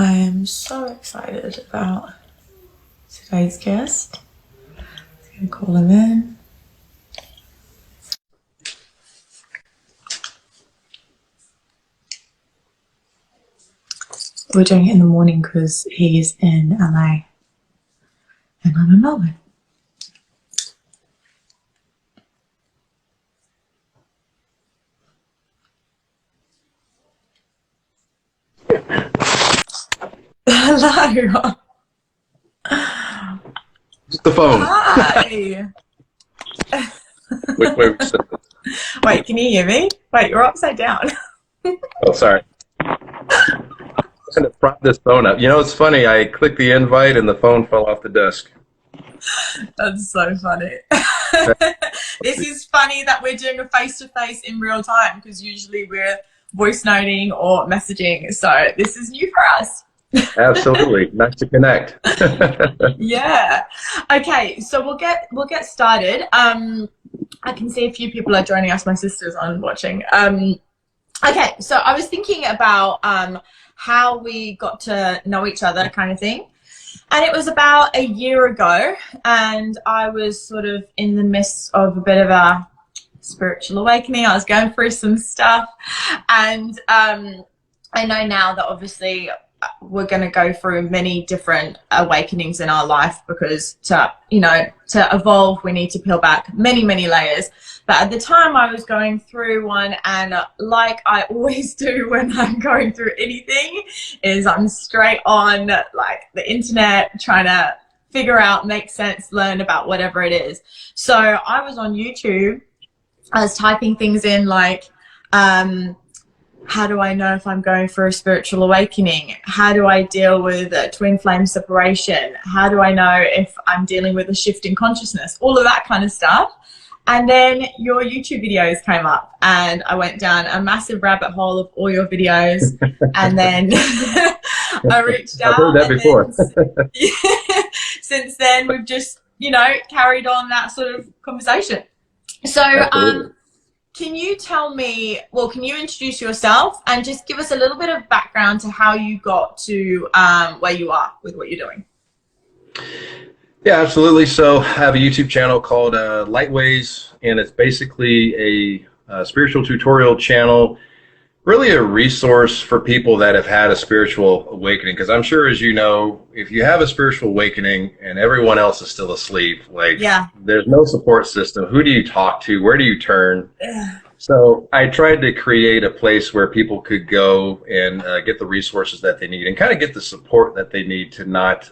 I am so excited about today's guest. I'm going to call him in. We're doing it in the morning because he's in LA and I'm in Melbourne. Hello. Just the phone. Hi. Wait. Wait, can you hear me? Wait, you're upside down. Oh, sorry. I'm going to prop this phone up. You know, it's funny. I clicked the invite and the phone fell off the desk. That's so funny. This is funny that we're doing a face-to-face in real time because usually we're voice noting or messaging. So this is new for us. Absolutely. Nice to connect. Yeah. Okay, so we'll get started. I can see a few people are joining us. My sister's on watching. Okay, so I was thinking about how we got to know each other kind of thing. And it was about a year ago, and I was sort of in the midst of a bit of a spiritual awakening. I was going through some stuff, and I know now that obviously we're going to go through many different awakenings in our life because to evolve, we need to peel back many, many layers. But at the time I was going through one, and like I always do when I'm going through anything, is I'm straight on like the internet trying to figure out, make sense, learn about whatever it is. So I was on YouTube, I was typing things in like, how do I know if I'm going for a spiritual awakening? How do I deal with a twin flame separation? How do I know if I'm dealing with a shift in consciousness? All of that kind of stuff. And then your YouTube videos came up, and I went down a massive rabbit hole of all your videos. And then I reached out. I've heard that before. Since then, we've just, carried on that sort of conversation. So, can you tell me, can you introduce yourself and just give us a little bit of background to how you got to where you are with what you're doing? Yeah, absolutely. So I have a YouTube channel called Lightways, and it's basically a spiritual tutorial channel, really a resource for people that have had a spiritual awakening. Because I'm sure, as you know, if you have a spiritual awakening and everyone else is still asleep, there's no support system. Who do you talk to? Where do you turn? So I tried to create a place where people could go and get the resources that they need and kind of get the support that they need to not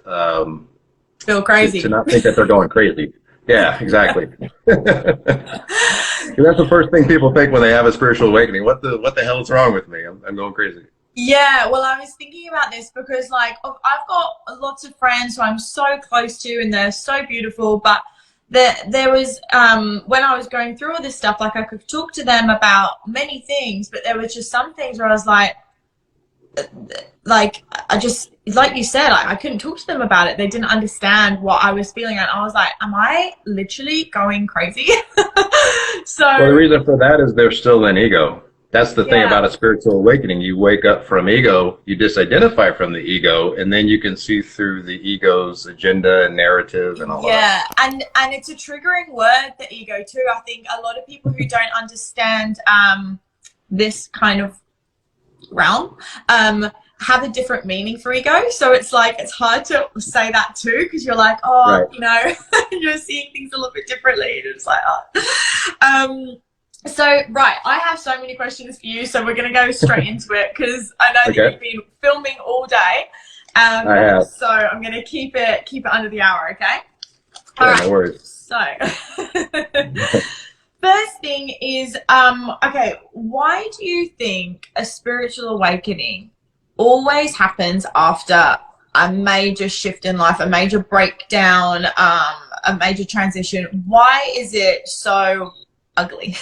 feel crazy, to not think that they're going crazy. Yeah, exactly. That's the first thing people think when they have a spiritual awakening. What the hell is wrong with me? I'm going crazy. Yeah, well, I was thinking about this because I've got lots of friends who I'm so close to and they're so beautiful, but there was when I was going through all this stuff, I could talk to them about many things, but there was just some things where I was I just, like you said, I couldn't talk to them about it. They didn't understand what I was feeling, and I was like, am I literally going crazy? Well, the reason for that is there's still an ego. That's the thing about a spiritual awakening. You wake up from ego, you disidentify from the ego, and then you can see through the ego's agenda and narrative and all that. Yeah, and it's a triggering word, the ego, too. I think a lot of people who don't understand this kind of realm have a different meaning for ego, so it's hard to say that too, because you're like, you're seeing things a little bit differently, and it's like, so right, I have so many questions for you, so we're going to go straight into it because I know that you've been filming all day. I have. So I'm going to keep it under the hour, okay? All right. No worries. So first thing is, why do you think a spiritual awakening always happens after a major shift in life, a major breakdown, a major transition? Why is it so ugly?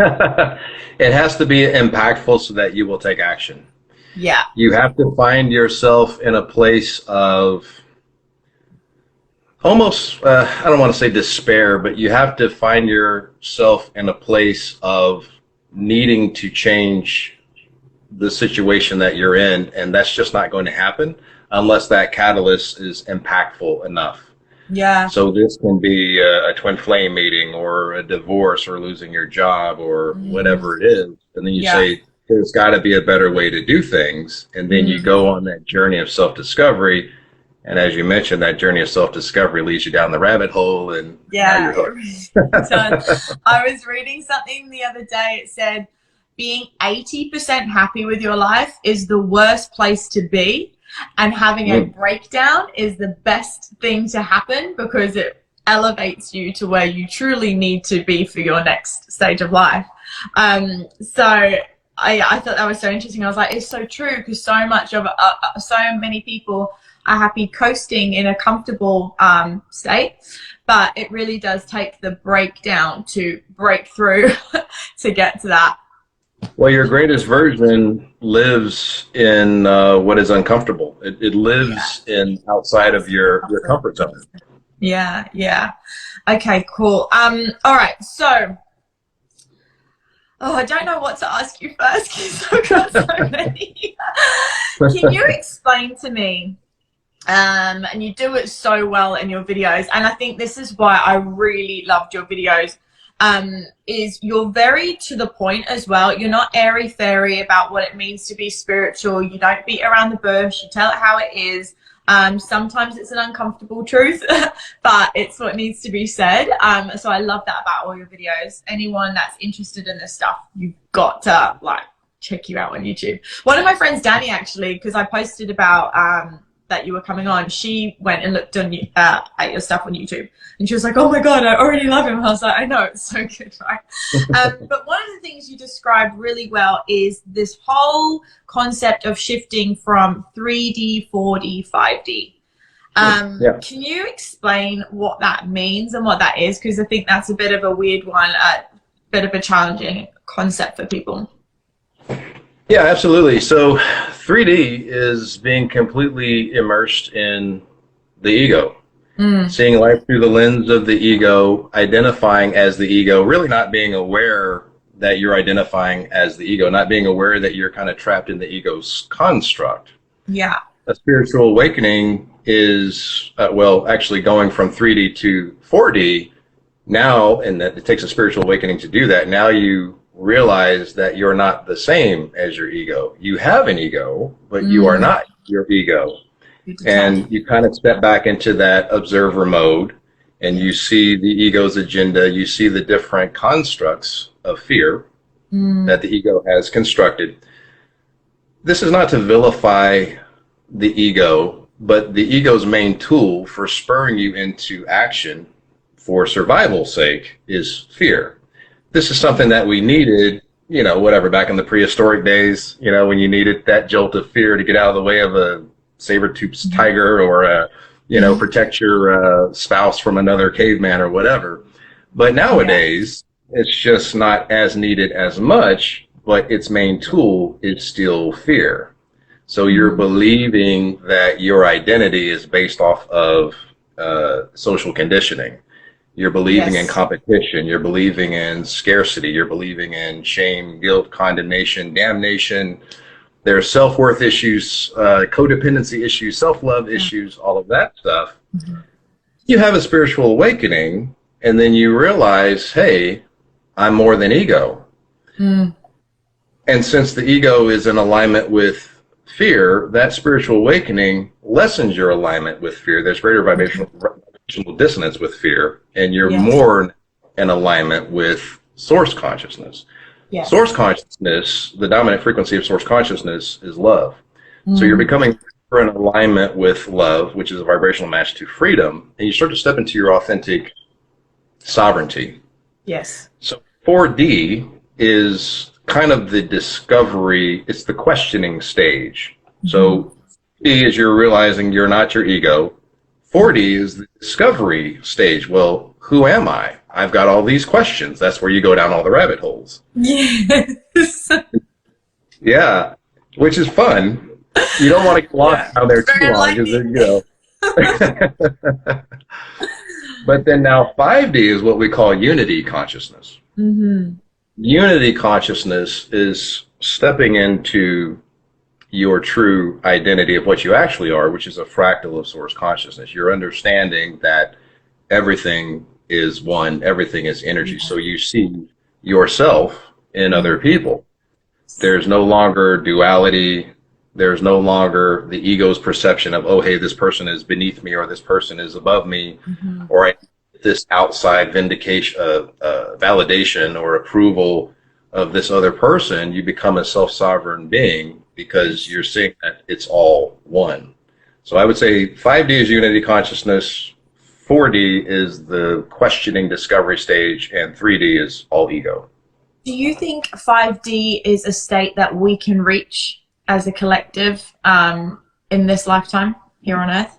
It has to be impactful so that you will take action. Yeah. You have to find yourself in a place of almost, I don't want to say despair, but you have to find yourself in a place of needing to change the situation that you're in, and that's just not going to happen unless that catalyst is impactful enough. Yeah. So this can be a twin flame meeting or a divorce or losing your job or whatever it is. And then you say, there's got to be a better way to do things. And then you go on that journey of self-discovery. And as you mentioned, that journey of self-discovery leads you down the rabbit hole. And yeah, I was reading something the other day. It said being 80% happy with your life is the worst place to be. And having a breakdown is the best thing to happen because it elevates you to where you truly need to be for your next stage of life. So I thought that was so interesting. I was like, it's so true, because so many people are happy coasting in a comfortable state, but it really does take the breakdown to break through to get to that. Well, your greatest version lives in what is uncomfortable. It lives in outside of your comfort zone. Yeah, yeah. Okay, cool. All right, so I don't know what to ask you first because I've got so many. Can you explain to me, and you do it so well in your videos, and I think this is why I really loved your videos, is you're very to the point as well. You're not airy-fairy about what it means to be spiritual. You don't beat around the bush. You tell it how it is. Sometimes it's an uncomfortable truth, but it's what needs to be said. So I love that about all your videos. Anyone that's interested in this stuff, you've got to check you out on YouTube. One of my friends, Danny, actually, because I posted about that you were coming on, she went and looked on at your stuff on YouTube, and she was like, oh my god, I already love him. I was like, I know, it's so good, right? But one of the things you described really well is this whole concept of shifting from 3D, 4D, 5D. Can you explain what that means and what that is? Because I think that's a bit of a weird one, a bit of a challenging concept for people. Yeah, absolutely. So 3D is being completely immersed in the ego, seeing life through the lens of the ego, identifying as the ego, really not being aware that you're identifying as the ego, not being aware that you're kind of trapped in the ego's construct. Yeah. A spiritual awakening is, actually going from 3D to 4D now, and that it takes a spiritual awakening to do that. Now you realize that you're not the same as your ego. You have an ego, but you are not your ego. And you kind of step back into that observer mode, and you see the ego's agenda. You see the different constructs of fear that the ego has constructed. This is not to vilify the ego, but the ego's main tool for spurring you into action for survival's sake is fear. This is something that we needed, back in the prehistoric days, when you needed that jolt of fear to get out of the way of a saber-toothed tiger or, protect your spouse from another caveman or whatever. But nowadays, it's just not as needed as much, but its main tool is still fear. So you're believing that your identity is based off of social conditioning. You're believing in competition. You're believing in scarcity. You're believing in shame, guilt, condemnation, damnation. There's self-worth issues, codependency issues, self-love issues, all of that stuff. You have a spiritual awakening, and then you realize, hey, I'm more than ego. And since the ego is in alignment with fear, that spiritual awakening lessens your alignment with fear. There's greater vibrational dissonance with fear, and you're more in alignment with source consciousness. Source consciousness, the dominant frequency of source consciousness is love. So you're becoming in alignment with love, which is a vibrational match to freedom, and you start to step into your authentic sovereignty. So 4D is kind of the discovery, it's the questioning stage. So D is you're realizing you're not your ego. 4D is the discovery stage. Well, who am I? I've got all these questions. That's where you go down all the rabbit holes. Yeah, which is fun. You don't want to get lost down there too long because But then now 5D is what we call unity consciousness. Unity consciousness is stepping into your true identity of what you actually are, which is a fractal of source consciousness. You're understanding that everything is one, everything is energy. So you see yourself in other people. There's no longer duality. There's no longer the ego's perception of, oh, hey, this person is beneath me or this person is above me, or I need this outside vindication, validation or approval of this other person. You become a self-sovereign being because you're seeing that it's all one. So I would say 5D is unity consciousness, 4D is the questioning discovery stage, and 3D is all ego. Do you think 5D is a state that we can reach as a collective in this lifetime here on Earth?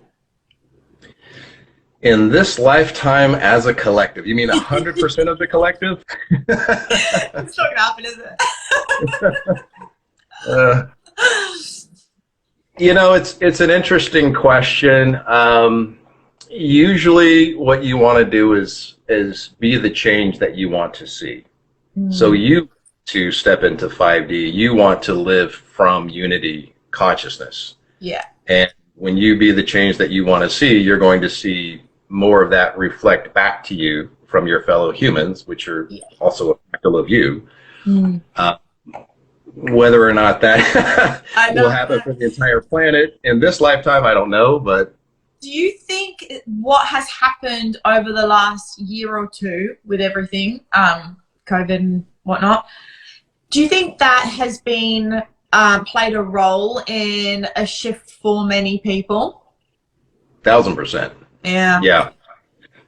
In this lifetime as a collective? You mean 100% of the collective? It's not going to happen, is it? You know, it's an interesting question. Usually what you want to do is be the change that you want to see. So you to step into 5D, you want to live from unity consciousness. Yeah. And when you be the change that you want to see, you're going to see more of that reflect back to you from your fellow humans, which are also a fractal of you. Whether or not that will happen for the entire planet in this lifetime, I don't know, but do you think what has happened over the last year or two with everything, COVID and whatnot, do you think that has been played a role in a shift for many people? 1000%. Yeah. Yeah.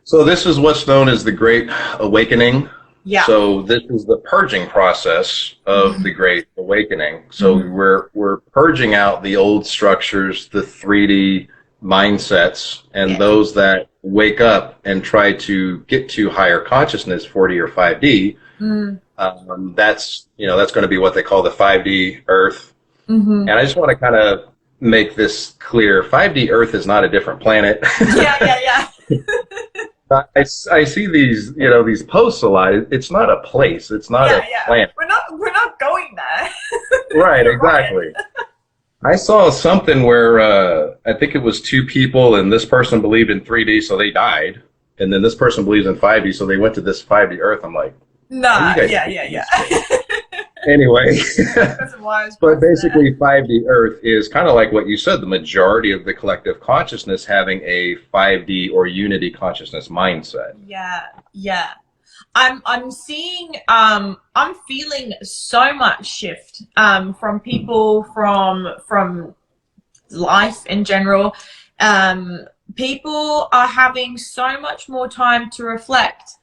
So this is what's known as the Great Awakening. Yeah. So this is the purging process of the Great Awakening. So we're purging out the old structures, the 3D mindsets, and those that wake up and try to get to higher consciousness, 4D or 5D. That's going to be what they call the 5D Earth. And I just want to kind of make this clear. 5D Earth is not a different planet. Yeah. I see these, these posts a lot. It's not a place. It's not a planet. We're not going there. Right, exactly. I saw something where I think it was two people, and this person believed in 3D, so they died, and then this person believes in 5D, so they went to this 5D Earth. I'm like, nah, yeah. Anyway, but basically 5D Earth is kind of like what you said, the majority of the collective consciousness having a 5D or unity consciousness mindset. Yeah. I'm seeing, I'm feeling so much shift from people, from life in general. People are having so much more time to reflect.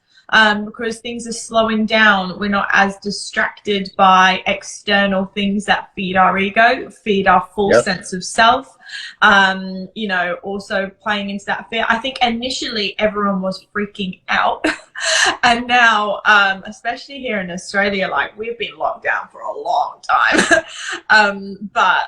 Because things are slowing down. We're not as distracted by external things that feed our ego, feed our full sense of self. Also playing into that fear. I think initially everyone was freaking out. And now, especially here in Australia, like we've been locked down for a long time. But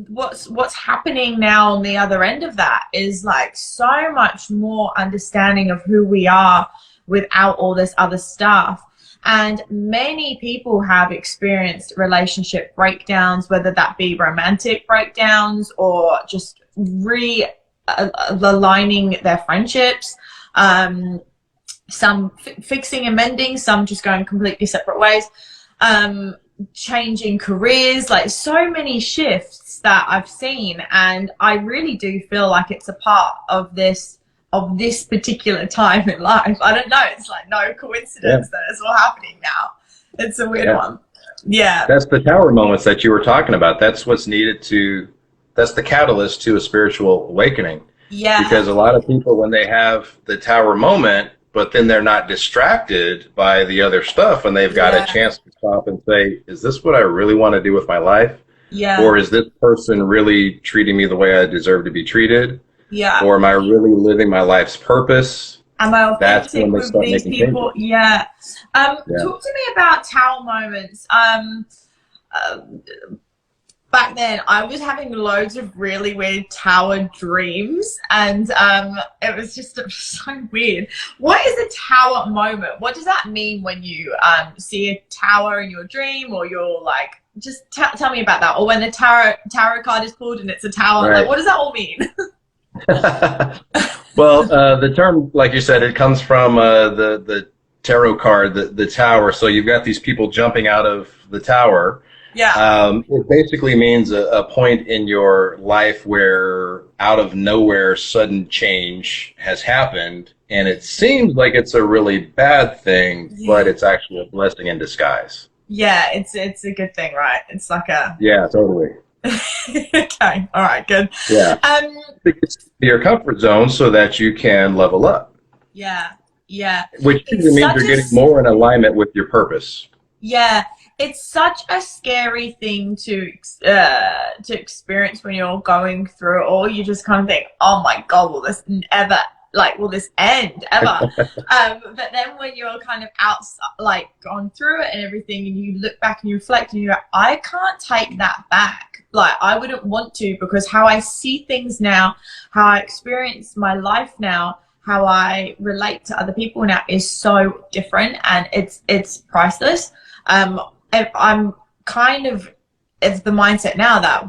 what's happening now on the other end of that is like so much more understanding of who we are without all this other stuff. And many people have experienced relationship breakdowns, whether that be romantic breakdowns or just realigning their friendships, some fixing and mending, some just going completely separate ways, changing careers, like so many shifts that I've seen. And I really do feel like it's a part of this particular time in life. I don't know, it's like no coincidence that it's all happening now. It's a weird one. Yeah, that's the tower moments that you were talking about. That's what's needed that's the catalyst to a spiritual awakening. Because a lot of people, when they have the tower moment, but then they're not distracted by the other stuff, and they've got a chance to stop and say, is this what I really want to do with my life? Or is this person really treating me the way I deserve to be treated? Or am I really living my life's purpose? Am I authentic with these people? Talk to me about tower moments. back then I was having loads of really weird tower dreams, and it was just so weird. What is a tower moment? What does that mean when you see a tower in your dream, or you're like, just tell me about that? Or when the tarot card is pulled and it's a tower, Right. like what does that all mean? Well, the term, like you said, it comes from the tarot card, the tower. So you've got these people jumping out of the tower. Yeah. It basically means a point in your life where out of nowhere sudden change has happened, and it seems like it's a really bad thing, but it's actually a blessing in disguise. Yeah, it's a good thing, right? It's like a Yeah, totally. okay, all right, good. Yeah. It's your comfort zone so that you can level up, Yeah, yeah. which usually It's means such you're getting more in alignment with your purpose. yeah, it's such a scary thing to experience when you're going through it all. You just kind of think, oh my God, will this ever, like, will this end ever? But then when you're kind of outside, like gone through it and everything, and you look back and you reflect and you go, I can't take that back. Like, I wouldn't want to, because how I see things now, how I experience my life now, how I relate to other people now is so different, and it's priceless. I'm kind of the mindset now that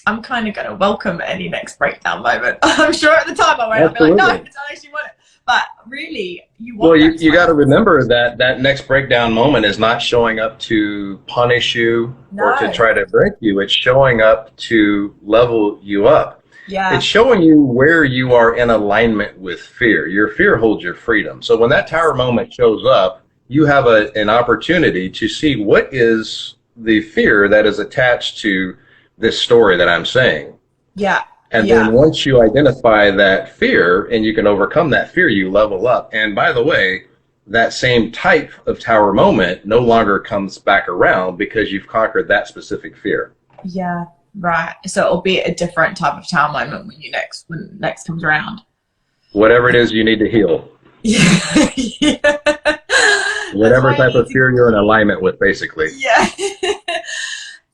I'm kind of going to welcome any next breakdown moment. I'm sure at the time I won't. I'll be like, no, I don't actually want it. But really, you want. Well, you got to remember that that next breakdown moment is not showing up to punish you or to try to break you. It's showing up to level you up. Yeah. It's showing you where you are in alignment with fear. Your fear holds your freedom. So when that tower moment shows up, you have an opportunity to see what is the fear that is attached to this story that I'm saying. Yeah. And then once you identify that fear and you can overcome that fear, you level up. And by the way, that same type of tower moment no longer comes back around because you've conquered that specific fear. Yeah. Right. So it'll be a different type of tower moment when next comes around. Whatever it is you need to heal. Yeah. Yeah. Whatever type of fear you're in alignment with, basically. Yeah.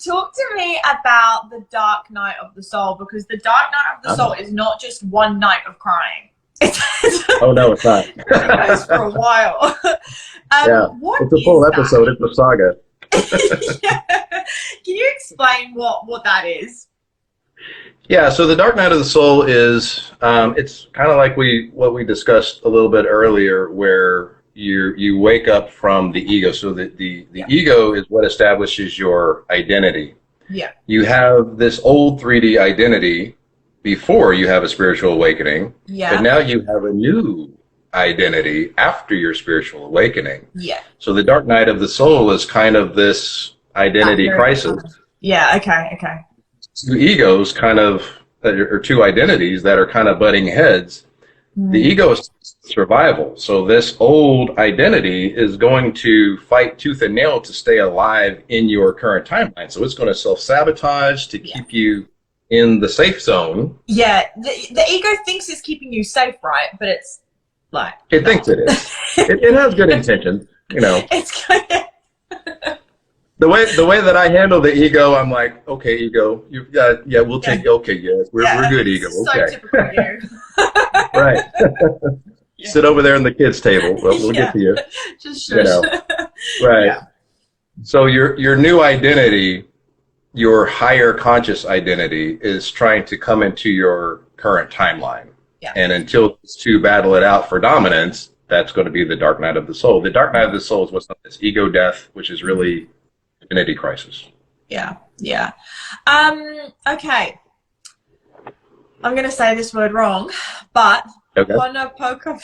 Talk to me about the dark night of the soul, because the dark night of the soul is not just one night of crying. Oh, no, it's not. It goes for a while. Yeah, it's a full episode. It's a saga. Yeah. Can you explain what that is? Yeah, so the dark night of the soul is, it's kind of like what we discussed a little bit earlier, where you wake up from the ego. So the ego is what establishes your identity. Yeah. You have this old 3D identity before you have a spiritual awakening. Yeah. But now you have a new identity after your spiritual awakening. Yeah. So the dark night of the soul is kind of this identity crisis. Yeah, okay. Two egos kind of, or two identities that are kind of butting heads. The ego is survival. So this old identity is going to fight tooth and nail to stay alive in your current timeline. So it's going to self-sabotage to keep you in the safe zone. Yeah, the ego thinks it's keeping you safe, right? But it's like... It thinks it is. It has good intentions, you know. It's good. The way that I handle the ego, I'm like, okay, ego, we'll take, okay, we're good, ego, okay. So typical you. Right. Sit over there on the kids' table. We'll get to you. Just you know. Right. Yeah. So your new identity, your higher conscious identity, is trying to come into your current timeline. Yeah. And until it's to battle it out for dominance, that's going to be the dark night of the soul. The dark night of the soul is what's known as ego death, which is really identity crisis. Yeah. Okay. I'm going to say this word wrong, but Ho'oponopono.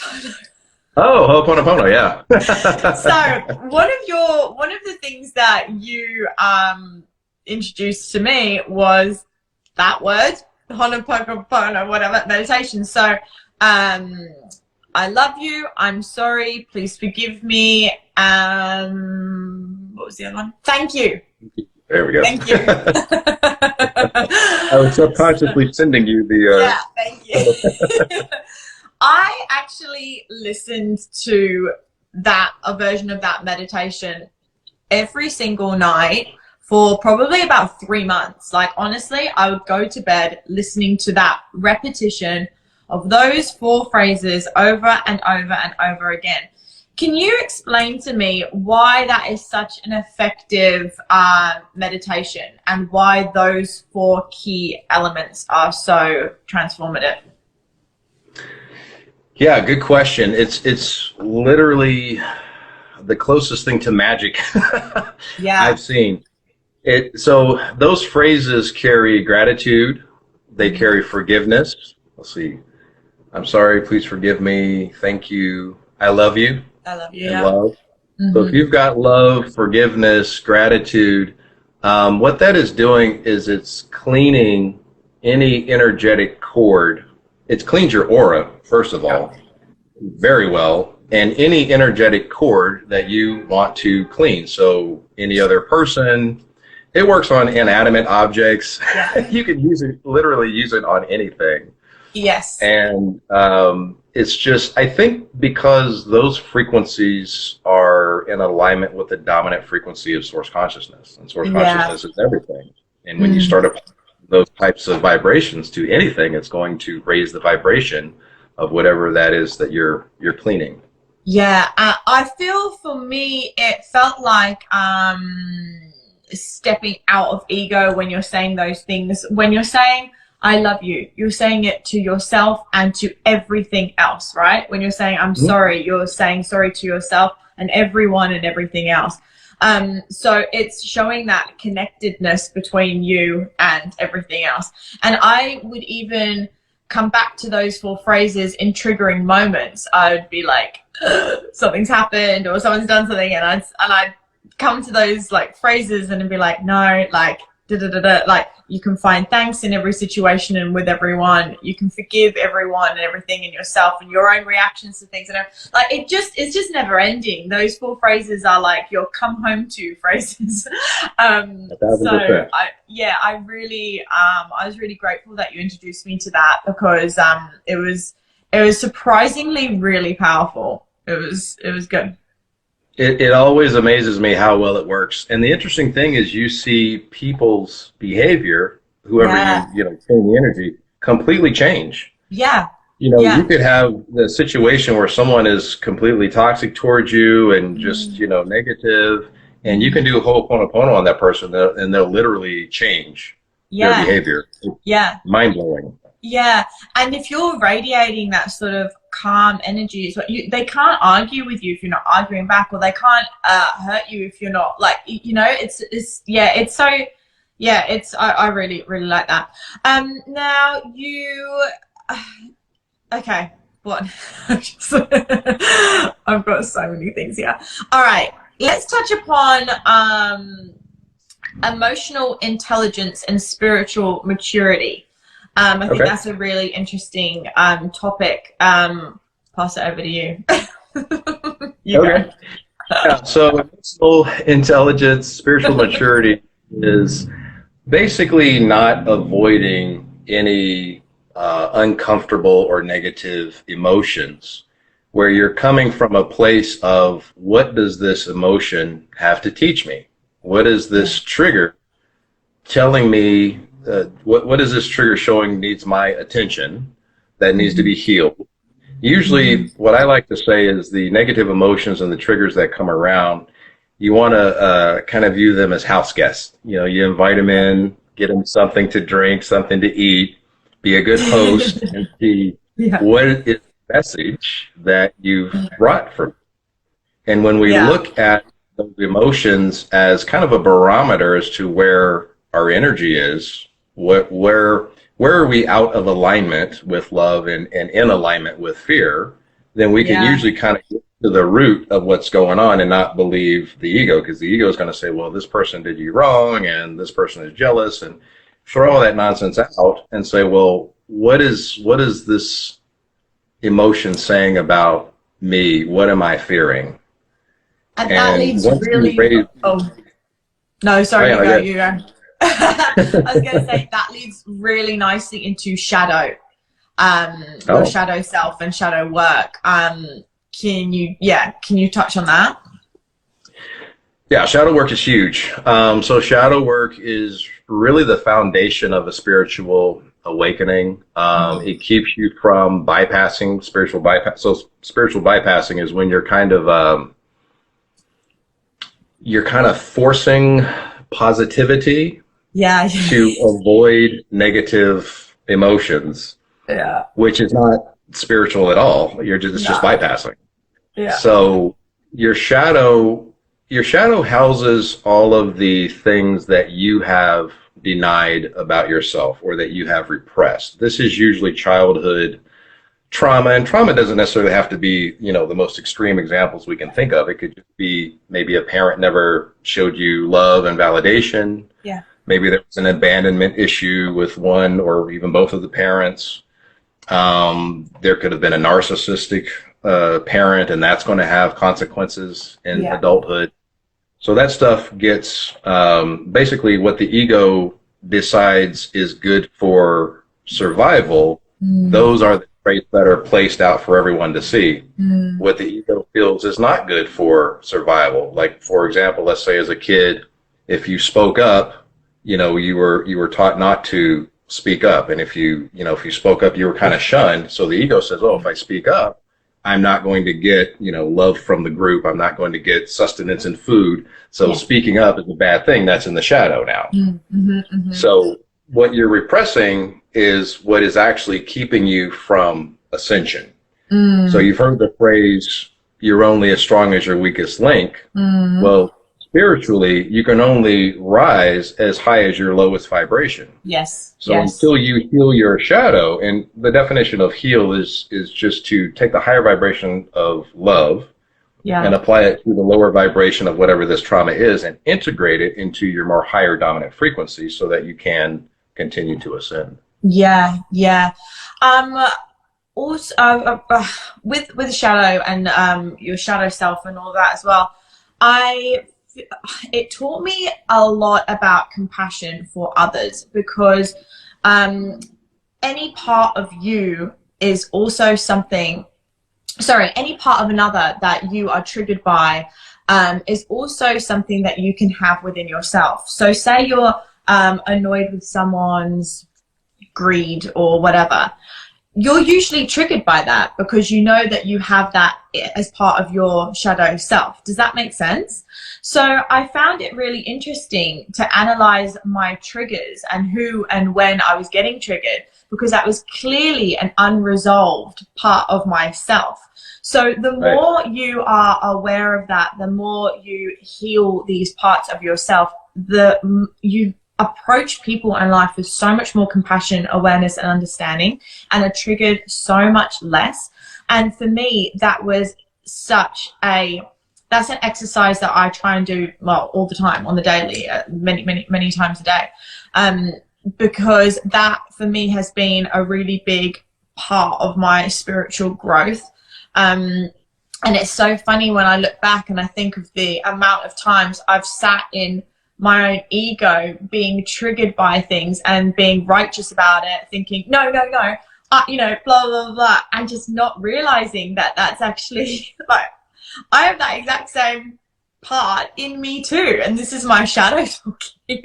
Oh, Ho'oponopono, yeah. So one of the things that you introduced to me was that word, Ho'oponopono, whatever, meditation. So I love you, I'm sorry, please forgive me, what was the other one? Thank you. There we go. Thank you. I was subconsciously sending you the... Yeah, thank you. I actually listened to a version of that meditation every single night for probably about 3 months. Like, honestly, I would go to bed listening to that repetition of those 4 phrases over and over and over again. Can you explain to me why that is such an effective meditation, and why those 4 key elements are so transformative? Yeah, good question. It's literally the closest thing to magic Yeah. I've seen. So those phrases carry gratitude, they carry forgiveness. Let's see. I'm sorry, please forgive me. Thank you. I love you. I love you. And Yeah. love. So if Mm-hmm. you've got love, forgiveness, gratitude, what that is doing is it's cleaning any energetic cord. It cleans your aura, first of Yeah. all, very well, and any energetic cord that you want to clean. So any other person, it works on inanimate objects. Yeah. You can use it, literally use it on anything. Yes. And it's just, I think because those frequencies are in alignment with the dominant frequency of source consciousness, and source Yeah. consciousness is everything. And when you Mm. start applying those types of vibrations to anything, it's going to raise the vibration of whatever that is that you're cleaning. Yeah. I feel for me, it felt like stepping out of ego when you're saying those things. When you're saying, I love you, you're saying it to yourself and to everything else, right? When you're saying, I'm sorry, you're saying sorry to yourself and everyone and everything else. So it's showing that connectedness between you and everything else. And I would even come back to those 4 phrases in triggering moments. I would be like, something's happened or someone's done something, and I'd come to those like phrases and be like, no, like, da, da, da, da. Like, you can find thanks in every situation and with everyone. You can forgive everyone and everything, and yourself and your own reactions to things. And like, it's just never ending. Those 4 phrases are like your come home to phrases. So 1,000%. I really, I was really grateful that you introduced me to that, because it was surprisingly really powerful. It was good. It always amazes me how well it works. And the interesting thing is you see people's behavior, whoever Yeah. you clean the energy, completely change. Yeah. You Yeah. could have the situation where someone is completely toxic towards you and just, Mm. negative, and you Mm. can do a Ho'oponopono on that person and they'll literally change their Yeah. behavior. It's Yeah. mind blowing. Yeah. And if you're radiating that sort of calm energy, they can't argue with you if you're not arguing back, or they can't hurt you if you're not, like, it's so, yeah, I really, really like that. Now you, okay, what? I've got so many things here. All right, let's touch upon emotional intelligence and spiritual maturity. I think Okay. that's a really interesting topic. Pass it over to you. You go. Okay. Yeah. So emotional intelligence, spiritual maturity is basically not avoiding any uncomfortable or negative emotions, where you're coming from a place of, what does this emotion have to teach me? What is this trigger telling me? What is this trigger showing needs my attention, that needs to be healed? Usually, what I like to say is the negative emotions and the triggers that come around, you want to kind of view them as house guests. You invite them in, get them something to drink, something to eat, be a good host, and see Yeah. what is the message that you've brought for. And when we Yeah. look at those emotions as kind of a barometer as to where our energy is, where are we out of alignment with love and in alignment with fear, then we can Yeah. usually kind of get to the root of what's going on and not believe the ego, because the ego is going to say, well, this person did you wrong and this person is jealous, and throw all that nonsense out and say, well, what is this emotion saying about me? What am I fearing? And that And leads once you really. raise, Oh no, oh sorry. yeah, You go. okay. You go. I was going to say that leads really nicely into shadow, your Oh. shadow self and shadow work. Can you touch on that? Yeah, shadow work is huge. So shadow work is really the foundation of a spiritual awakening. It keeps you from bypassing spiritual bypass. So spiritual bypassing is when you're kind of forcing positivity Yeah. to avoid negative emotions, Yeah. which is not spiritual at all. It's just No. bypassing. Yeah. So your shadow houses all of the things that you have denied about yourself or that you have repressed. This is usually childhood trauma, and trauma doesn't necessarily have to be, the most extreme examples we can think of. It could just be maybe a parent never showed you love and validation. Yeah. Maybe there was an abandonment issue with one or even both of the parents. There could have been a narcissistic parent, and that's going to have consequences in adulthood. So that stuff gets basically what the ego decides is good for survival. Those are the traits that are placed out for everyone to see. What the ego feels is not good for survival. Like, for example, let's say as a kid, if you spoke up, you were taught not to speak up, and if you spoke up, you were kind of shunned. So the ego says, oh, if I speak up, I'm not going to get love from the group. I'm not going to get sustenance and food. So speaking up is a bad thing. That's in the shadow now. So what you're repressing is what is actually keeping you from ascension. So you've heard the phrase, you're only as strong as your weakest link. Well, spiritually, you can only rise as high as your lowest vibration. Yes. So until you heal your shadow, and the definition of heal is just to take the higher vibration of love and apply it to the lower vibration of whatever this trauma is and integrate it into your more higher dominant frequency so that you can continue to ascend. Yeah. Also, with shadow and your shadow self and all that as well, it taught me a lot about compassion for others, because any part of you is also any part of another that you are triggered by is also something that you can have within yourself. So say you're annoyed with someone's greed or whatever, you're usually triggered by that because you know that you have that as part of your shadow self. Does that make sense? So I found it really interesting to analyze my triggers and who and when I was getting triggered, because that was clearly an unresolved part of myself. So the more you are aware of that, the more you heal these parts of yourself, you approach people in life with so much more compassion, awareness, and understanding, and are triggered so much less. And for me, that was that's an exercise that I try and do, well, all the time, on the daily, many times a day, because that for me has been a really big part of my spiritual growth. And it's so funny when I look back and I think of the amount of times I've sat in my own ego being triggered by things and being righteous about it, thinking, no, blah, blah, blah, and just not realizing that that's actually like, I have that exact same part in me too. And this is my shadow talking.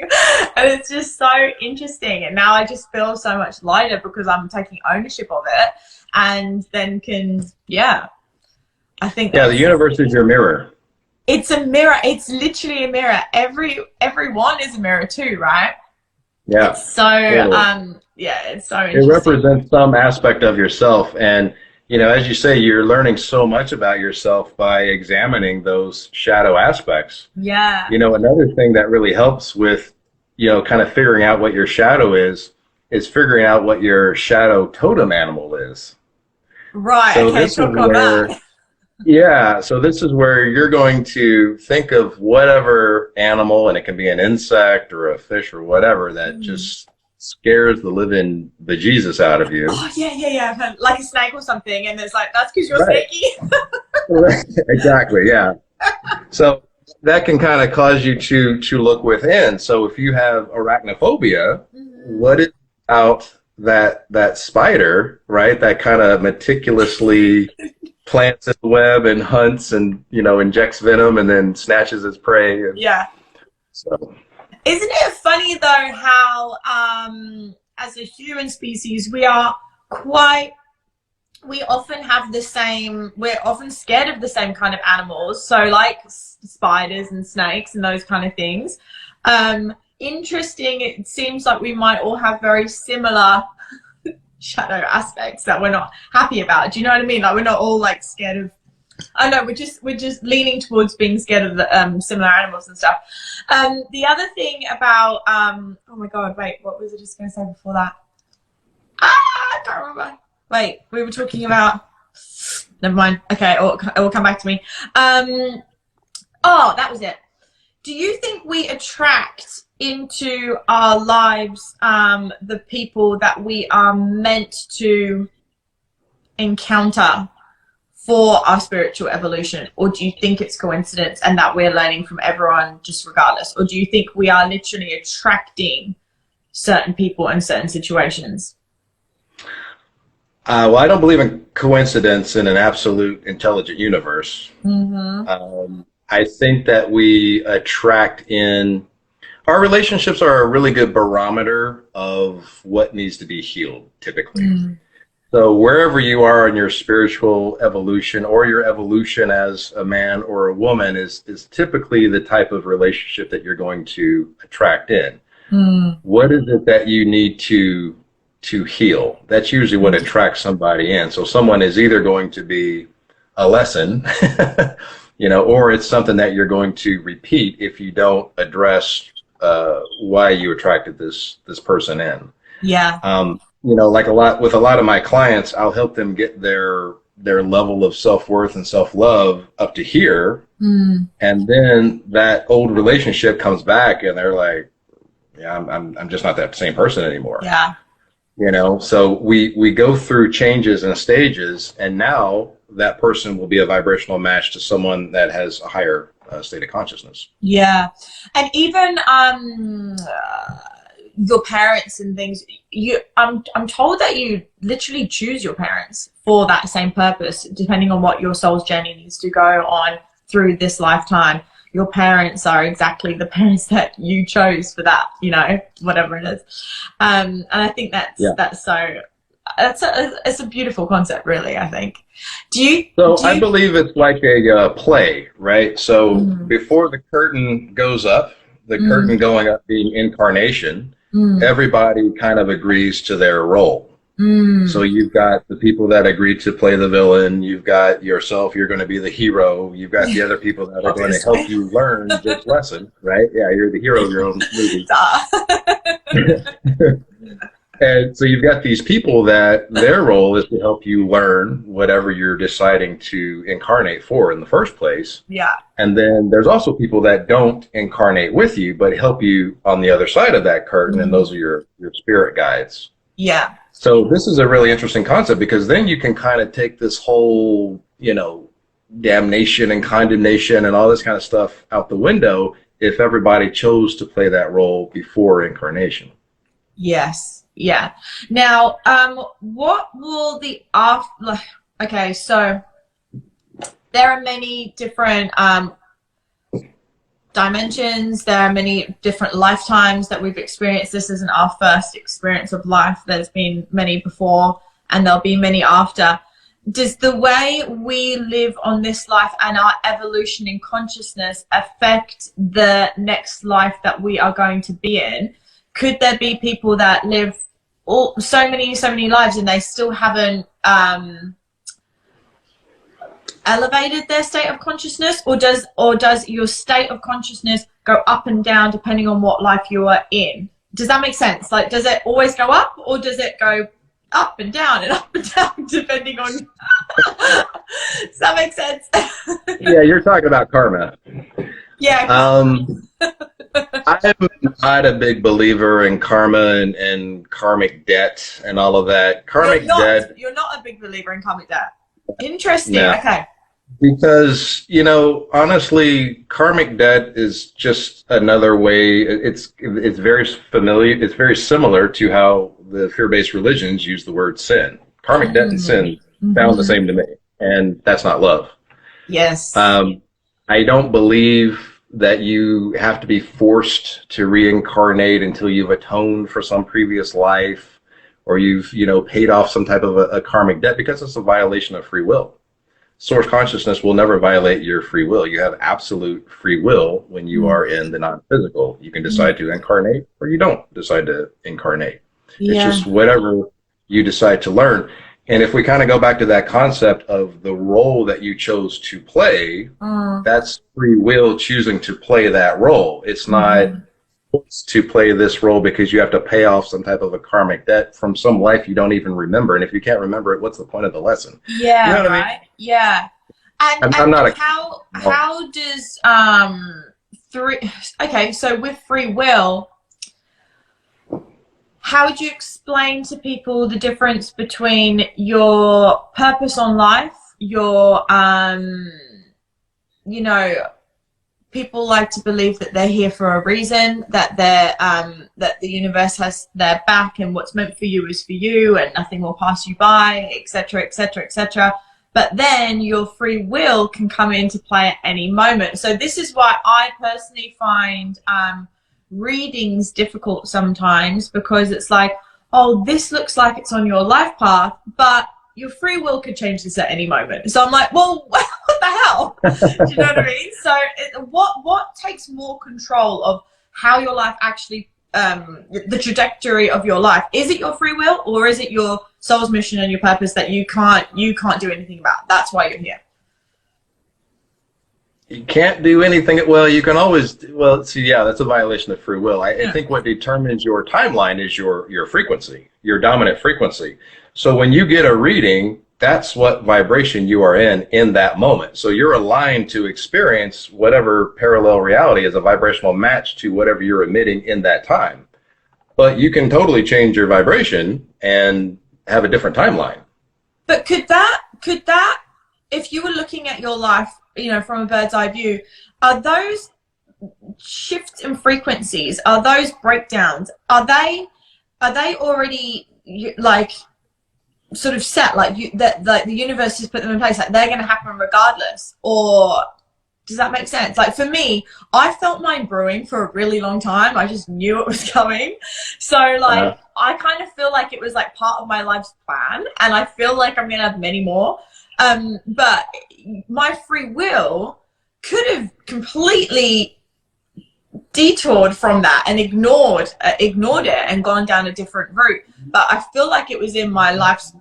And it's just so interesting. And now I just feel so much lighter because I'm taking ownership of it, and then I think the universe is your mirror. It's a mirror. It's literally a mirror. Everyone is a mirror too, right? Yeah. It's so it's so interesting. It represents some aspect of yourself, and as you say, you're learning so much about yourself by examining those shadow aspects. Yeah. Another thing that really helps with kind of figuring out what your shadow is figuring out what your shadow totem animal is. Right. So okay. Talk about that. Yeah, so this is where you're going to think of whatever animal, and it can be an insect or a fish or whatever, that just scares the living bejesus out of you. Oh, yeah. Like a snake or something, and it's like, that's because you're snaky. Right. Exactly, yeah. So that can kind of cause you to look within. So if you have arachnophobia, what is out that spider, right, that kind of meticulously plants in the web and hunts and, injects venom and then snatches its prey. And Yeah. so. Isn't it funny though how as a human species we often have the same, we're often scared of the same kind of animals, so like spiders and snakes and those kind of things. Interesting, it seems like we might all have very similar shadow aspects that we're not happy about. Do you know what I mean? Like we're not all like scared of, I know, we're just leaning towards being scared of the similar animals and stuff. The other thing about oh my god, wait, what was I just going to say before that? I can't remember. Wait, we were talking about, never mind. Okay, it will come back to me. Oh, that was it. Do you think we attract into our lives the people that we are meant to encounter for our spiritual evolution, or do you think it's coincidence and that we're learning from everyone just regardless, or do you think we are literally attracting certain people in certain situations? Well, I don't believe in coincidence in an absolute intelligent universe. I think that we attract in, our relationships are a really good barometer of what needs to be healed, typically. So wherever you are in your spiritual evolution or your evolution as a man or a woman is typically the type of relationship that you're going to attract in. What is it that you need to heal? That's usually what attracts somebody in. So someone is either going to be a lesson, or it's something that you're going to repeat if you don't address why you attracted this person in. Yeah. Like with a lot of my clients, I'll help them get their level of self-worth and self-love up to here. And then that old relationship comes back and they're like, yeah, I'm just not that same person anymore. Yeah. So we go through changes and stages, and now that person will be a vibrational match to someone that has a higher state of consciousness. Yeah. And even your parents and things, I'm told that you literally choose your parents for that same purpose, depending on what your soul's journey needs to go on through this lifetime. Your parents are exactly the parents that you chose for that, whatever it is. And I think that's it's a beautiful concept, really, I think. I believe it's like a play, right? So before the curtain goes up, the curtain going up being incarnation, everybody kind of agrees to their role. So you've got the people that agree to play the villain, you've got yourself, you're going to be the hero, you've got the other people that are going to help you learn this lesson, right? Yeah, you're the hero of your own movie. And so you've got these people that their role is to help you learn whatever you're deciding to incarnate for in the first place. Yeah. And then there's also people that don't incarnate with you, but help you on the other side of that curtain, and those are your spirit guides. Yeah. So this is a really interesting concept, because then you can kind of take this whole, damnation and condemnation and all this kind of stuff out the window if everybody chose to play that role before incarnation. Yes. Yeah. Now, what will the after? Okay, so there are many different dimensions. There are many different lifetimes that we've experienced. This isn't our first experience of life. There's been many before, and there'll be many after. Does the way we live on this life and our evolution in consciousness affect the next life that we are going to be in? Could there be people that live so many lives and they still haven't elevated their state of consciousness, or does your state of consciousness go up and down depending on what life you are in? Does that make sense? Like, does it always go up, or does it go up and down depending on does that make sense? Yeah, you're talking about karma. Yeah. I'm not a big believer in karma and karmic debt and all of that. You're not a big believer in karmic debt. Interesting. No. Okay. Because, honestly, karmic debt is just another way. It's very familiar. It's very similar to how the fear-based religions use the word sin. Karmic debt and sin sound the same to me. and that's not love. Yes. I don't believe that you have to be forced to reincarnate until you've atoned for some previous life, or you've, paid off some type of a karmic debt, because it's a violation of free will. Source consciousness will never violate your free will. You have absolute free will when you are in the non-physical. You can decide to incarnate, or you don't decide to incarnate. It's Yeah. just whatever you decide to learn. And if we kind of go back to that concept of the role that you chose to play, that's free will choosing to play that role. It's not forced to play this role because you have to pay off some type of a karmic debt from some life you don't even remember. And if you can't remember it, what's the point of the lesson? Yeah, You know what I mean? right. Yeah. I'm not a How does okay, so with free will, how would you explain to people the difference between your purpose on life, your people like to believe that they're here for a reason, that that the universe has their back, and what's meant for you is for you, and nothing will pass you by, etc., etc., etc. But then your free will can come into play at any moment. So this is why I personally find readings difficult sometimes, because it's like, oh, this looks like it's on your life path, but your free will could change this at any moment. So I'm like, well, what the hell? Do you know what I mean? So what takes more control of how your life actually, the trajectory of your life? Is it your free will, or is it your soul's mission and your purpose that you can't do anything about? That's why you're here. You can't do anything. Well, you can always, see, yeah, that's a violation of free will. I think what determines your timeline is your frequency, your dominant frequency. So when you get a reading, that's what vibration you are in that moment. So you're aligned to experience whatever parallel reality is a vibrational match to whatever you're emitting in that time. But you can totally change your vibration and have a different timeline. But could that, if you were looking at your life, from a bird's eye view, are those shifts in frequencies, are those breakdowns, are they already like sort of set, like like the universe has put them in place, like they're going to happen regardless? Or does that make sense? Like for me, I felt mine brewing for a really long time. I just knew it was coming. So like I kind of feel like it was like part of my life's plan, and I feel like I'm going to have many more. But my free will could have completely detoured from that and ignored it and gone down a different route. But I feel like it was in my life's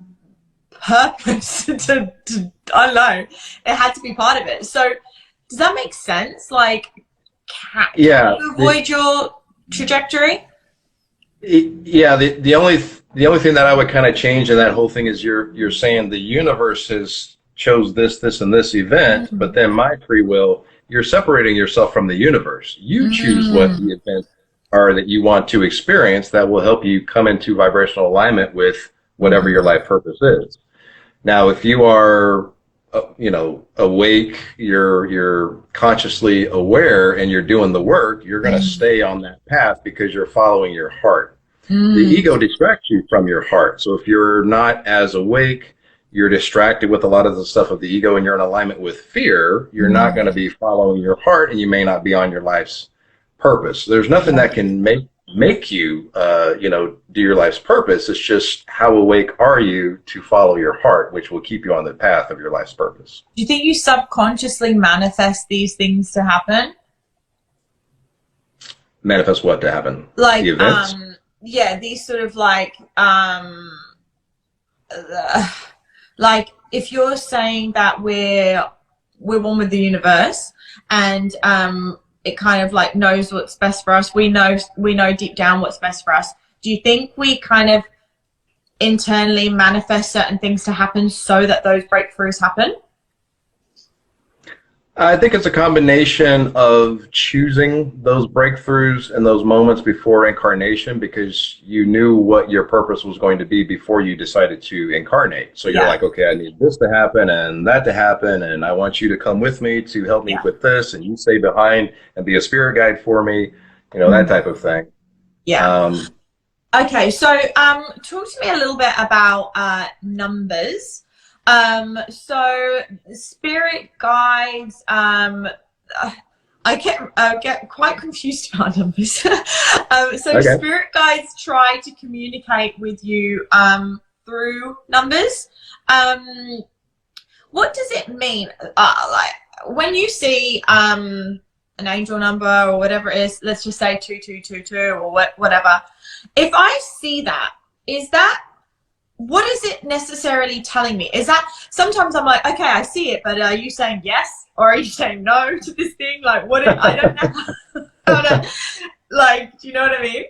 purpose to I don't know, it had to be part of it. So does that make sense? Like, can you avoid your trajectory? Yeah, the only thing that I would kind of change in that whole thing is you're saying the universe has chose this and this event, but then my free will, you're separating yourself from the universe. You choose what the events are that you want to experience that will help you come into vibrational alignment with whatever your life purpose is. Now, if you are awake, you're consciously aware, and you're doing the work, you're going to stay on that path because you're following your heart. The ego distracts you from your heart. So if you're not as awake, you're distracted with a lot of the stuff of the ego, and you're in alignment with fear, you're not going to be following your heart, and you may not be on your life's purpose. There's nothing that can make you do your life's purpose. It's just how awake are you to follow your heart, which will keep you on the path of your life's purpose. Do you think you subconsciously manifest these things to happen? Manifest what to happen? Like the events? These sort of like like if you're saying that we're one with the universe, and it kind of like knows what's best for us, we know deep down what's best for us. Do you think we kind of internally manifest certain things to happen so that those breakthroughs happen? I think it's a combination of choosing those breakthroughs and those moments before incarnation, because you knew what your purpose was going to be before you decided to incarnate. So you're like, okay, I need this to happen and that to happen, and I want you to come with me to help me with this, and you stay behind and be a spirit guide for me, that type of thing. Okay, so talk to me a little bit about numbers. So spirit guides, I get quite confused about numbers. So Okay. spirit guides try to communicate with you through numbers. What does it mean? Like when you see an angel number or whatever it is, let's just say 2222 or whatever. If I see that, is that, what is it necessarily telling me? Is that, sometimes I'm like, okay, I see it, but are you saying yes or are you saying no to this thing? Like, I don't know how to, like, do you know what I mean?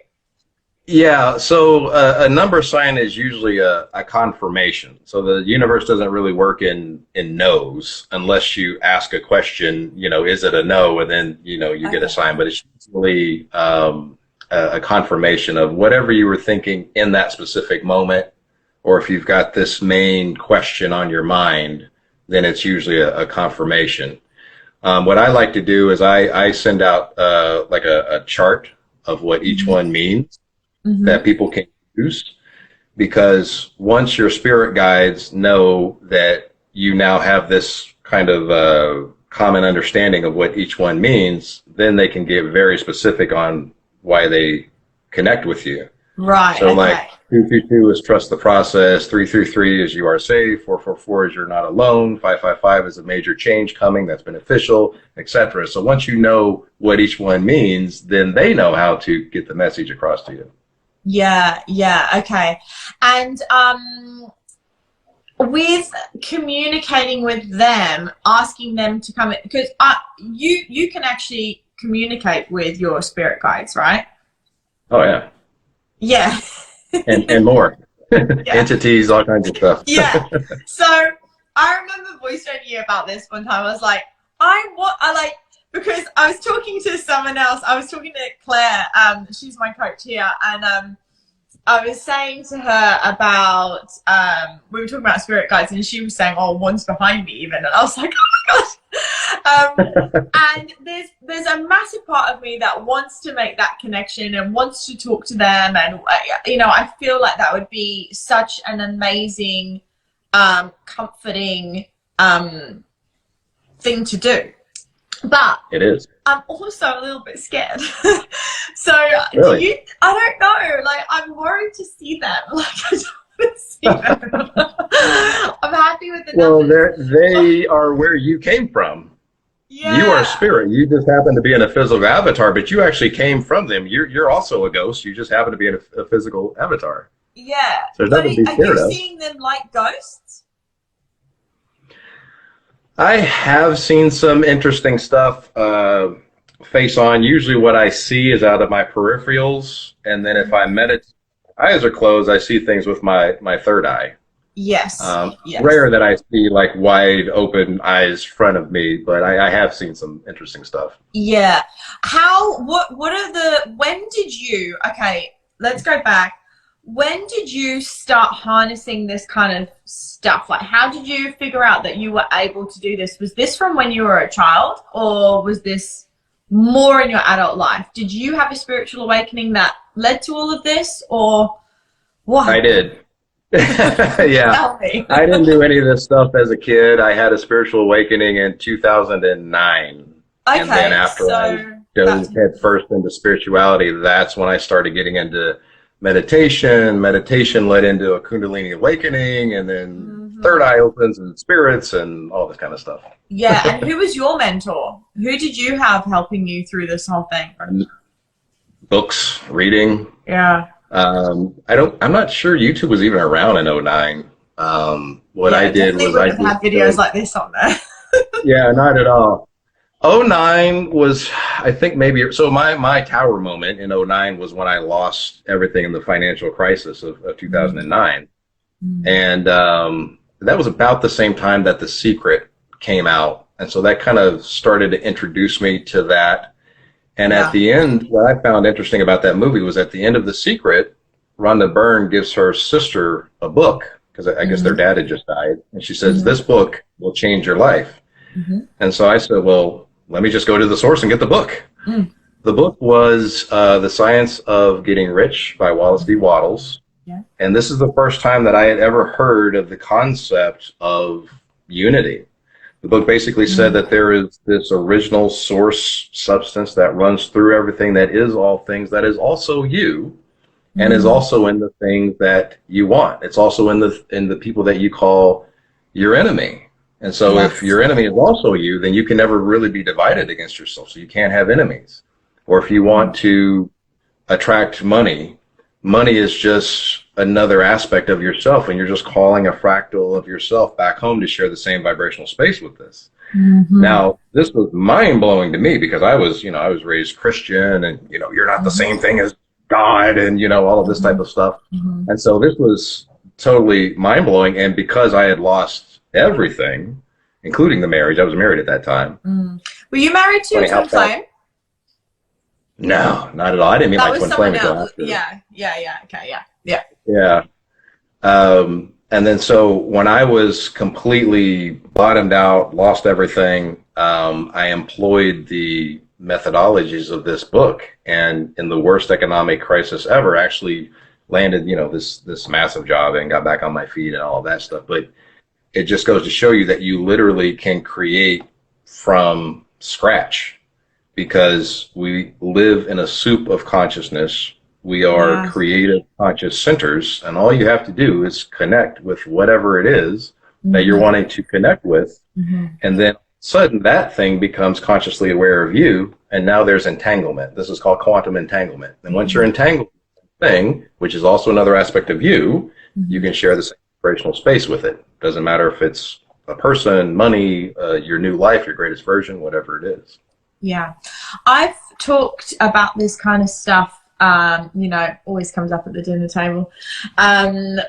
Yeah, so a number sign is usually a confirmation. So the universe doesn't really work in no's unless you ask a question, is it a no? And then, you get a Okay. sign. But it's usually a confirmation of whatever you were thinking in that specific moment. Or if you've got this main question on your mind, then it's usually a confirmation. What I like to do is I send out like a chart of what each Mm-hmm. one means Mm-hmm. that people can use, because once your spirit guides know that you now have this kind of common understanding of what each one means, then they can get very specific on why they connect with you. Right. So like Okay. 222 is trust the process, 333 is you are safe, 444 is you're not alone, 555 is a major change coming that's beneficial, etc. So once you know what each one means, then they know how to get the message across to you. Yeah. Yeah. Okay. And with communicating with them, asking them to come in, because you can actually communicate with your spirit guides, right? Oh yeah. Yeah. And more. Yeah. Entities, all kinds of stuff. Yeah. So I remember voice noting you about this one time. I was like, I like, because I was talking to someone else. I was talking to Claire. She's my coach here, and I was saying to her about we were talking about spirit guides, and she was saying, "Oh, one's behind me," even, and I was like, "Oh my gosh!" And there's a massive part of me that wants to make that connection and wants to talk to them, and I feel like that would be such an amazing, comforting thing to do. But It is. I'm also a little bit scared. So do Really? you, I don't know, like I'm worried to see them. Like I don't want to see them. I'm happy with the Well, numbers. they are where you came from. You are Yeah. spirit. You just happen to be in a physical avatar, but you actually came from them. You're also a ghost. You just happen to be in a physical avatar. Yeah. So there's But nothing to be are you scared of. seeing them like ghosts? I have seen some interesting stuff face on. Usually what I see is out of my peripherals. And then if I meditate, eyes are closed, I see things with my third eye. Yes. Yes. Rare that I see like wide open eyes front of me, but I have seen some interesting stuff. Yeah. What are when did you, okay, let's go back. When did you start harnessing this kind of stuff? Like, how did you figure out that you were able to do this? Was this from when you were a child, or was this more in your adult life? Did you have a spiritual awakening that led to all of this, or I what? did. Yeah. Tell me. I didn't do any of this stuff as a kid. I had a spiritual awakening in 2009. And then Okay, after I so dove that's head first into spirituality, that's when I started getting into meditation. Meditation led into a Kundalini awakening, and then third mhm. eye opens and spirits and all this kind of stuff. Yeah, and who was your mentor? Who did you have helping you through this whole thing? Books, reading. Yeah. I'm not sure YouTube was even around in '09. What Yeah, I it did definitely was I wouldn't have just, had videos like this on there. yeah, not at all. '09 was, I think maybe, so my tower moment in '09 was when I lost everything in the financial crisis of Mm, 2009. mm, And that was about the same time that The Secret came out. And so that kind of started to introduce me to that. And at yeah. the end, what I found interesting about that movie was at the end of The Secret, Rhonda Byrne gives her sister a book, because I guess their Mm-hmm, dad had just died. And she says, mm-hmm, this book will change your life. mm-hmm, And so I said, well, let me just go to the source and get the book. mm, The book was The Science of Getting Rich by Wallace D. Wattles. Yeah. And this is the first time that I had ever heard of the concept of unity. The book basically said Mm. that there is this original source substance that runs through everything, that is all things, that is also you, and is Mm. also in the things that you want. It's also in the people that you call your enemy. And so if Yes. your enemy is also you, then you can never really be divided against yourself. So you can't have enemies. Or if you want to attract money, money is just another aspect of yourself, and you're just calling a fractal of yourself back home to share the same vibrational space with this. Mm-hmm. Now, this was mind blowing to me because I was, I was raised Christian, and, you're not the same Mm-hmm. thing as God, and, all of this type of stuff. Mm-hmm. And so this was totally mind blowing. And because I had lost everything, including the marriage, I was married at that time. Mm. Were you married to your Funny how twin fast. flame? No, not at all. I didn't meet That my was twin flame someone until else. after. Yeah. Yeah. Yeah. Okay. Yeah. Yeah. Yeah. And then so when I was completely bottomed out, lost everything, I employed the methodologies of this book, and in the worst economic crisis ever, actually landed, this massive job and got back on my feet and all of that stuff. But it just goes to show you that you literally can create from scratch, because we live in a soup of consciousness. We are Yeah. creative conscious centers, and all you have to do is connect with whatever it is that you're Mm-hmm. wanting to connect with. Mm-hmm. And then sudden that thing becomes consciously aware of you, and now there's entanglement. This is called quantum entanglement. And once you're entangled with the thing, which is also another aspect of you, you Mm-hmm. can share the same vibrational space with it. Doesn't matter if it's a person, money, your new life, your greatest version, whatever it is. Yeah. I've talked about this kind of stuff, always comes up at the dinner table,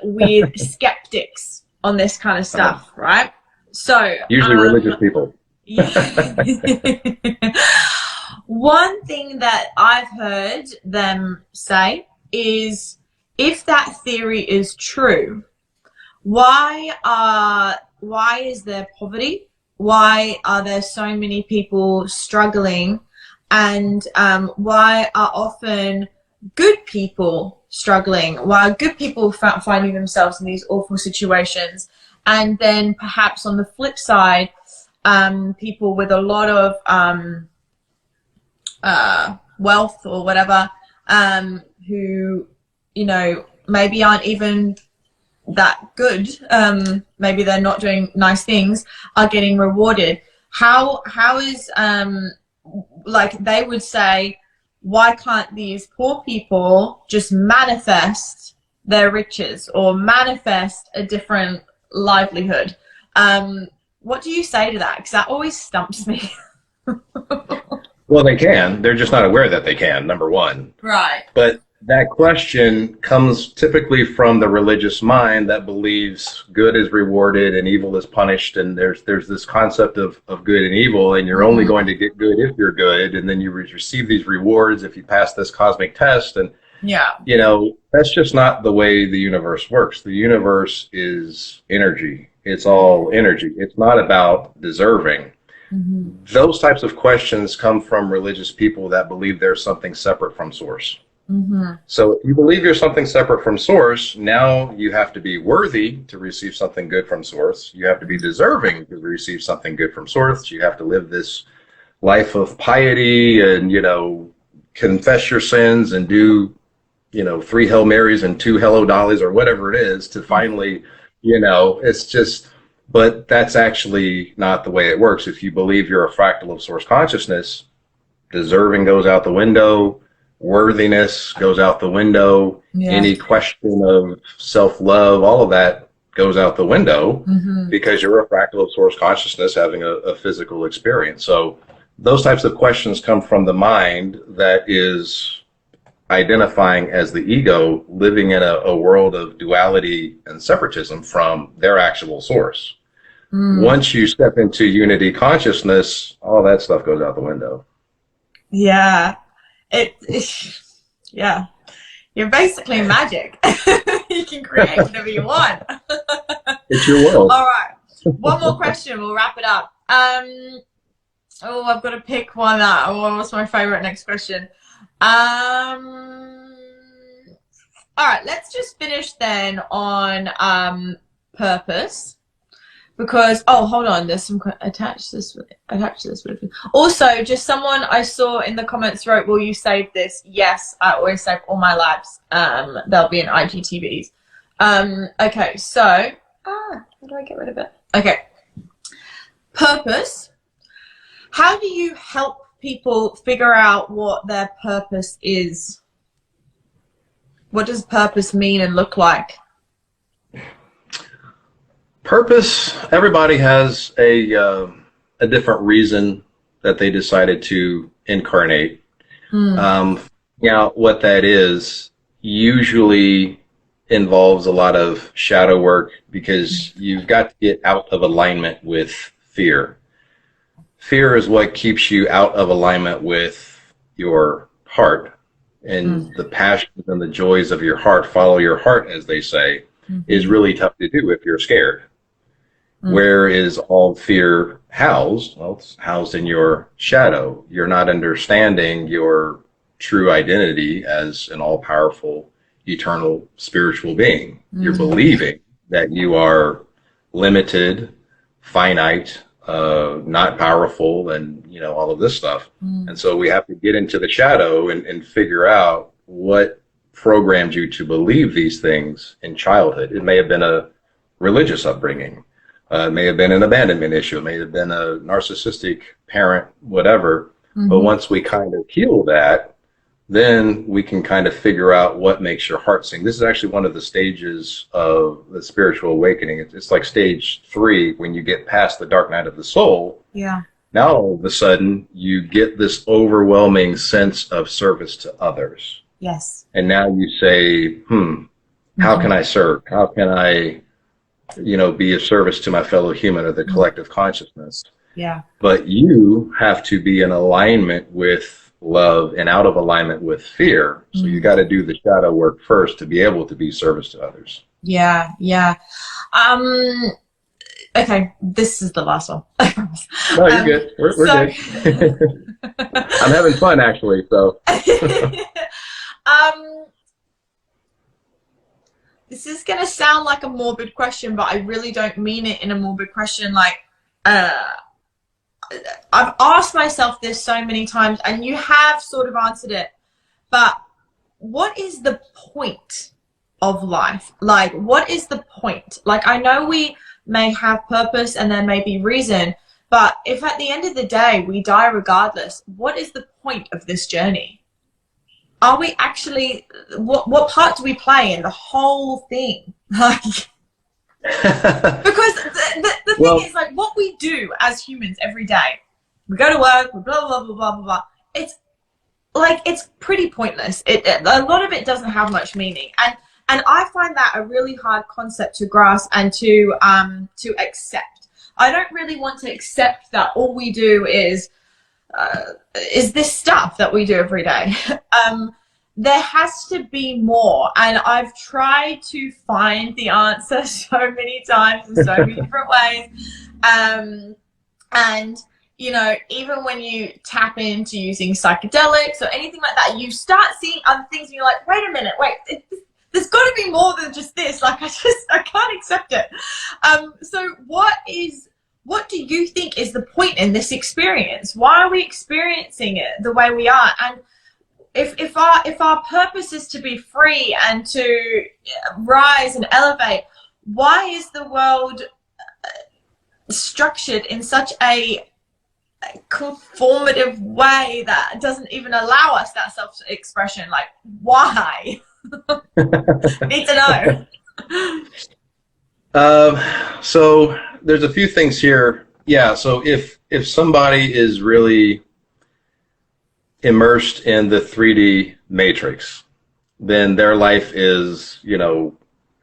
with skeptics on this kind of Uh, stuff, right? So, Usually religious people. yeah. One thing that I've heard them say is, if that theory is true, why is there poverty? Why are there so many people struggling? And why are often good people struggling? Why are good people finding themselves in these awful situations? And then perhaps on the flip side, people with a lot of wealth or whatever, who, maybe aren't even that good, maybe they're not doing nice things, are getting rewarded. How is, like, they would say, why can't these poor people just manifest their riches or manifest a different livelihood? What do you say to that? Because that always stumps me. Well, they can. They're just not aware that they can, number one. Right. But that question comes typically from the religious mind that believes good is rewarded and evil is punished. And there's this concept of good and evil, and you're only going to get good if you're good. And then you receive these rewards if you pass this cosmic test. And, Yeah. that's just not the way the universe works. The universe is energy. It's all energy. It's not about deserving. Mm-hmm. Those types of questions come from religious people that believe there's something separate from source. Mm-hmm. So if you believe you're something separate from source, now you have to be worthy to receive something good from source. You have to be deserving to receive something good from source. You have to live this life of piety and, confess your sins and do, 3 Hail Marys and 2 Hello Dollies or whatever it is to finally, it's just, but that's actually not the way it works. If you believe you're a fractal of source consciousness, deserving goes out the window, worthiness goes out the window, Yeah. any question of self-love, all of that goes out the window, Mm-hmm. because you're a fractal of source consciousness having a physical experience. So those types of questions come from the mind that is identifying as the ego, living in a world of duality and separatism from their actual source. Once you step into unity consciousness, all that stuff goes out the window. Yeah. Yeah. You're basically magic. You can create whatever you want. It's your world. All right. One more question. We'll wrap it up. I've got to pick one out. What's my favorite next question? All right, let's just finish then on purpose. Because hold on, there's some attach this with it. Also, just someone I saw in the comments wrote, "Will you save this?" Yes, I always save all my labs. They'll be in IGTVs. Okay, so how do I get rid of it? Okay, purpose. How do you help people figure out what their purpose is? What does purpose mean and look like? Purpose, everybody has a different reason that they decided to incarnate. Now, what that is usually involves a lot of shadow work, because you've got to get out of alignment with fear. Fear is what keeps you out of alignment with your heart, and the passions and the joys of your heart, follow your heart, as they say, is really tough to do if you're scared. Where is all fear housed? Well, it's housed in your shadow. You're not understanding your true identity as an all-powerful, eternal spiritual being. You're believing that you are limited, finite, not powerful, and all of this stuff. And so we have to get into the shadow and figure out what programmed you to believe these things in childhood. It may have been a religious upbringing. It may have been an abandonment issue. It may have been a narcissistic parent, whatever. But once we kind of heal that, then we can kind of figure out what makes your heart sing. This is actually one of the stages of the spiritual awakening. It's like stage 3, when you get past the dark night of the soul. Yeah. Now, all of a sudden, you get this overwhelming sense of service to others. Yes. And now you say, how can I serve? How can I be of service to my fellow human, or the collective consciousness? Yeah. But you have to be in alignment with love and out of alignment with fear. So you got to do the shadow work first to be able to be service to others. Yeah. Yeah. Okay, this is the last one. I promise. No, you're good. We're good. I'm having fun, actually. So. This is going to sound like a morbid question, but I really don't mean it in a morbid question. Like, I've asked myself this so many times, and you have sort of answered it, but what is the point of life? Like, what is the point? Like, I know we may have purpose and there may be reason, but if at the end of the day we die regardless, what is the point of this journey? Are we actually, what part do we play in the whole thing? Like, because the thing is, like, what we do as humans every day, we go to work, we blah, blah, blah, blah, blah, blah. It's like, it's pretty pointless. A lot of it doesn't have much meaning. And I find that a really hard concept to grasp and to accept. I don't really want to accept that all we do is this stuff that we do every day. There has to be more, and I've tried to find the answer so many times in so many different ways. And even when you tap into using psychedelics or anything like that, you start seeing other things, and you're like, wait a minute, there's got to be more than just this. Like, I can't accept it. So what do you think is the point in this experience? Why are we experiencing it the way we are? And if our purpose is to be free and to rise and elevate, why is the world structured in such a conformative way that doesn't even allow us that self-expression? Like, why? Need to know. So there's a few things here. Yeah, so if somebody is really immersed in the 3D matrix, then their life is,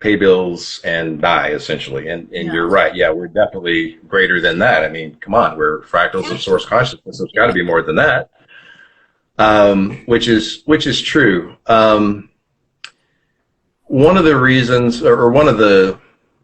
pay bills and die, essentially. And you're right. Yeah, we're definitely greater than that. I mean, come on, we're fractals of source consciousness. So it's got to be more than that, which is true. One of the reasons, or one of the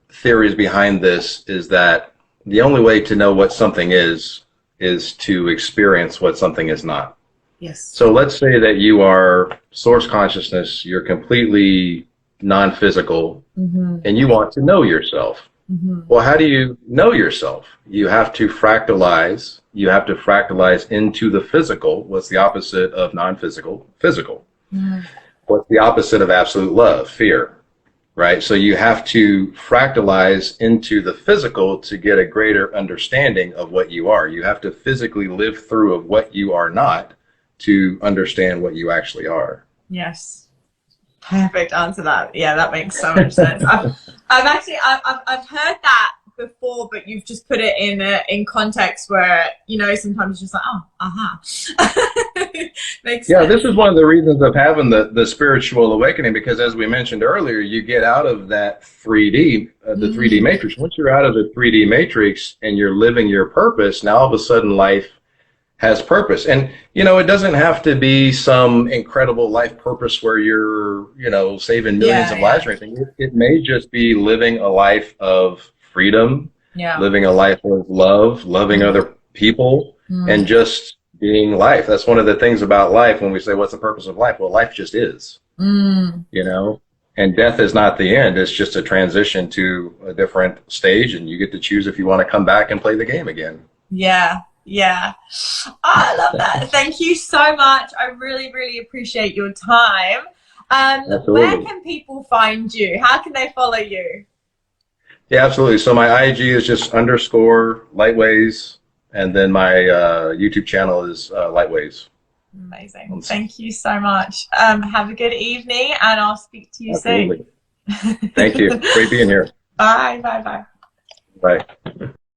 theories behind this, is that the only way to know what something is to experience what something is not. Yes. So let's say that you are source consciousness, you're completely non-physical, Mm-hmm. and you want to know yourself. Mm-hmm. Well, how do you know yourself? You have to fractalize. You have to fractalize into the physical. What's the opposite of non-physical? Physical. Mm-hmm. What's the opposite of absolute love? Fear. Right? So you have to fractalize into the physical to get a greater understanding of what you are. You have to physically live through of what you are not to understand what you actually are. Yes. Perfect answer that. Yeah, that makes so much sense. I've heard that before, but you've just put it in context where, you know, sometimes it's just like, oh, aha. Makes Yeah, sense. this is one of the reasons of having the spiritual awakening, because as we mentioned earlier, you get out of that 3D, the 3D matrix. Once you're out of the 3D matrix and you're living your purpose, now all of a sudden life has purpose. And, you know, it doesn't have to be some incredible life purpose where you're, you know, saving millions of lives or anything. It may just be living a life of freedom, living a life of love, loving other people, and just being life. That's one of the things about life when we say, what's the purpose of life? Well, life just is, you know, and death is not the end. It's just a transition to a different stage, and you get to choose if you want to come back and play the game again. Yeah. Yeah. Oh, I love that. Thank you so much. I really, really appreciate your time. Where can people find you? How can they follow you? Yeah, absolutely. So my IG is just _Lightways, and then my YouTube channel is Lightways. Amazing. Thank you so much. Have a good evening, and I'll speak to you soon. Thank you. Great being here. Bye. Bye. Bye. Bye.